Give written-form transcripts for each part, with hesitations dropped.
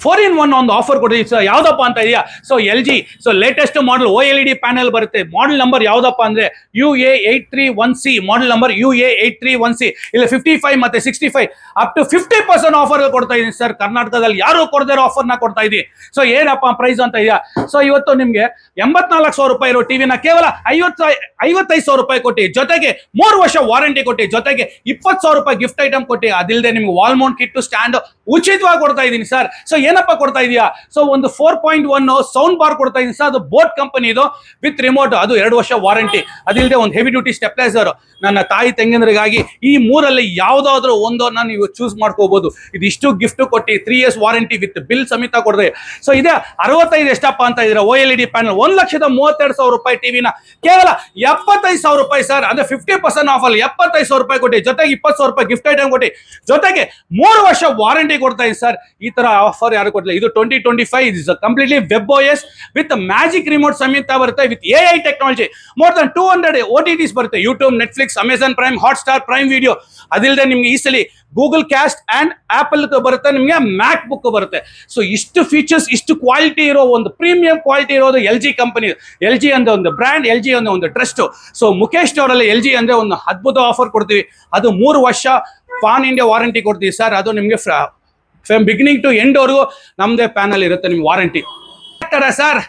4-in-1 ಒಂದು offer ಕೊಟ್ಟಿದ್ದೀವಿ sir. ಯಾವ್ದಪ್ಪ ಅಂತ ಇದೆಯಾ? So LG latest model OLED panel ಬರುತ್ತೆ. ಮಾಡೆಲ್ ನಂಬರ್ ಯಾವ್ದಪ್ಪ ಅಂದ್ರೆ UA831C, ಮಾಡೆಲ್ ನಂಬರ್ UA831C. ಇಲ್ಲಿ 55 ಮತ್ತೆ 65 ಅಪ್ ಟು 50% ಆಫರ್ ಕೊಡ್ತಾ ಇದೀನಿ ಸರ್. ಕರ್ನಾಟಕದಲ್ಲಿ ಯಾರು ಕೊಡದೇ ಇರೋ ಆಫರ್ ನ ಕೊಡ್ತಾ ಇದೀನಿ. ಸೊ ಏನಪ್ಪ ಪ್ರೈಸ್ ಅಂತ ಇದೆಯಾ? ಸೊ ಇವತ್ತು ನಿಮ್ಗೆ 84,000 ರೂಪಾಯಿ ಇರೋ ಟಿವಿನ ಕೇವಲ 55,000 ರೂಪಾಯಿ ಕೊಟ್ಟು, ಜೊತೆಗೆ 3 ವರ್ಷ ವಾರಂಟಿ ಕೊಟ್ಟು, ಜೊತೆಗೆ 20,000 ರೂಪಾಯಿ ಗಿಫ್ಟ್ ಐಟಮ್ ಕೊಟ್ಟು, ಅದಿಲ್ಲದೆ ನಿಮ್ಗೆ ವಾಲ್ ಮೌಂಟ್ ಕಿಟ್ ಸ್ಟ್ಯಾಂಡ್ ಉಚಿತವಾಗಿ ಕೊಡ್ತಾ ಇದೀನಿ ಸರ್. ಸೊ ಏನಪ್ಪ ಕೊಡ್ತಾ ಇದೆಯಾ? ಸೊ ಒಂದು 4.1 ಸೌಂಡ್ ಬಾರ್ ಕೊಡ್ತಾ ಇದೀನಿ ಸರ್. ಅದು ಬೋಟ್ ಕಂಪನಿ ಇದು, ವಿತ್ ರಿಮೋಟ್. ಅದು 2 ವರ್ಷ ವಾರಂಟಿ. ಅದಿಲ್ಲದೆ ಒಂದು ಹೆವಿ ಡ್ಯೂಟಿ ಸ್ಟೆಪ್ಲೈಸರ್ ನನ್ನ ತಾಯಿ ತಂಗಿಯರಿಗಾಗಿ. ಈ ಮೂರಲ್ಲಿ ಯಾವ್ದಾದ್ರು ಒಂದನ್ನ ನೀವು ಚೂಸ್ ಮಾಡ್ಕೋಬಹುದು. ಇದಿಷ್ಟು ಗಿಫ್ಟ್ ಕೊಟ್ಟು 3 years ವಾರಂಟಿ ವಿತ್ ಬಿಲ್ ಸಮೇತ ಕೊಡ್ದೆ. ಸೊ ಇದೆ 65 ಎಷ್ಟಪ್ಪ ಅಂತ ಇದ್ರೆ OLED ಪ್ಯಾನಲ್ 1,32,000 ರೂಪಾಯಿ ಟಿವಿನ ಕೇವಲ 75,000 ರೂಪಾಯಿ ಸರ್. ಅಂದ್ರೆ 50% ಆಫ್ ಅಲ್ಲಿ 75,000 ರೂಪಾಯಿ ಕೊಟ್ಟು, ಜೊತೆಗೆ 20,000 ರೂಪಾಯಿ ಗಿಫ್ಟ್ ಐಟಮ್ ಕೊಟ್ಟು, ಜೊತೆಗೆ 3 ವರ್ಷ ವಾರಂಟಿ ಕೊಡ್ತಾ ಇದೆ ಸರ್. ಈ ತರ ಆಫರ್ ಯಾರು ಕೊಟ್ಟಿಲ್ಲ. ಇದು 2025 is completely web OS with magic remote ಸಮೇತ ಬರುತ್ತೆ, with AI technology. More than 200 OTTs ಬರುತ್ತೆ. YouTube, Netflix, Amazon prime, Hotstar, prime video. ಅದಿಲ್ಲದೆ ನಿಮ್ಗೆ ಈ ಸಲ ಗೂಗಲ್ ಕ್ಯಾಸ್ಟ್ ಅಂಡ್ ಆಪಲ್ ಬರುತ್ತೆ, ನಿಮಗೆ ಮ್ಯಾಕ್ ಬುಕ್ ಬರುತ್ತೆ. ಸೊ ಇಷ್ಟು ಫೀಚರ್ಸ್, ಇಷ್ಟು ಕ್ವಾಲಿಟಿ ಇರೋ ಒಂದು ಪ್ರೀಮಿಯಂ ಕ್ವಾಲಿಟಿ ಇರೋದು LG ಕಂಪನಿ. LG ಅಂದ್ರೆ ಒಂದು ಬ್ರ್ಯಾಂಡ್, LG ಅಂದ್ರೆ ಒಂದು ಟ್ರಸ್ಟ್. ಸೊ ಮುಖೇಶ್ ಅವರಲ್ಲಿ LG ಅಂದ್ರೆ ಒಂದು ಅದ್ಭುತ ಆಫರ್ ಕೊಡ್ತೀವಿ. ಅದು 3 ವರ್ಷ ಪಾನ್ ಇಂಡಿಯಾ ವಾರಂಟಿ ಕೊಡ್ತೀವಿ ಸರ್. ಅದು ನಿಮಗೆ ಬಿಗಿನಿಂಗ್ ಟು ಎಂಡ್ ವರೆಗೂ ನಮ್ದೇ ಪ್ಯಾನಲ್ ಇರುತ್ತೆ ನಿಮ್ಗೆ ವಾರಂಟಿ ಸರ್.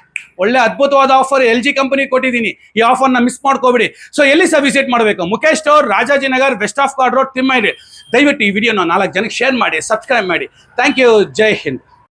ಒಳ್ಳೆ ಅದ್ಭುತವಾದ ಆಫರ್ LG ಕಂಪನಿ ಕೊಟ್ಟಿದ್ದೀನಿ. ಈ ಆಫರ್ನ ಮಿಸ್ ಮಾಡ್ಕೋಬೇಡಿ. ಸೊ ಎಲ್ಲಿ ಸಹ ವಿಸಿಟ್ ಮಾಡಬೇಕು? Mukesh store, Rajajinagar, west of chord road, ತಿಮ್ಮೈರಿ. ದಯವಿಟ್ಟು ಈ ವಿಡಿಯೋನ 4 ಜನಕ್ಕೆ ಶೇರ್ ಮಾಡಿ, ಸಬ್ಸ್ಕ್ರೈಬ್ ಮಾಡಿ. Thank you. ಜೈ ಹಿಂದ್.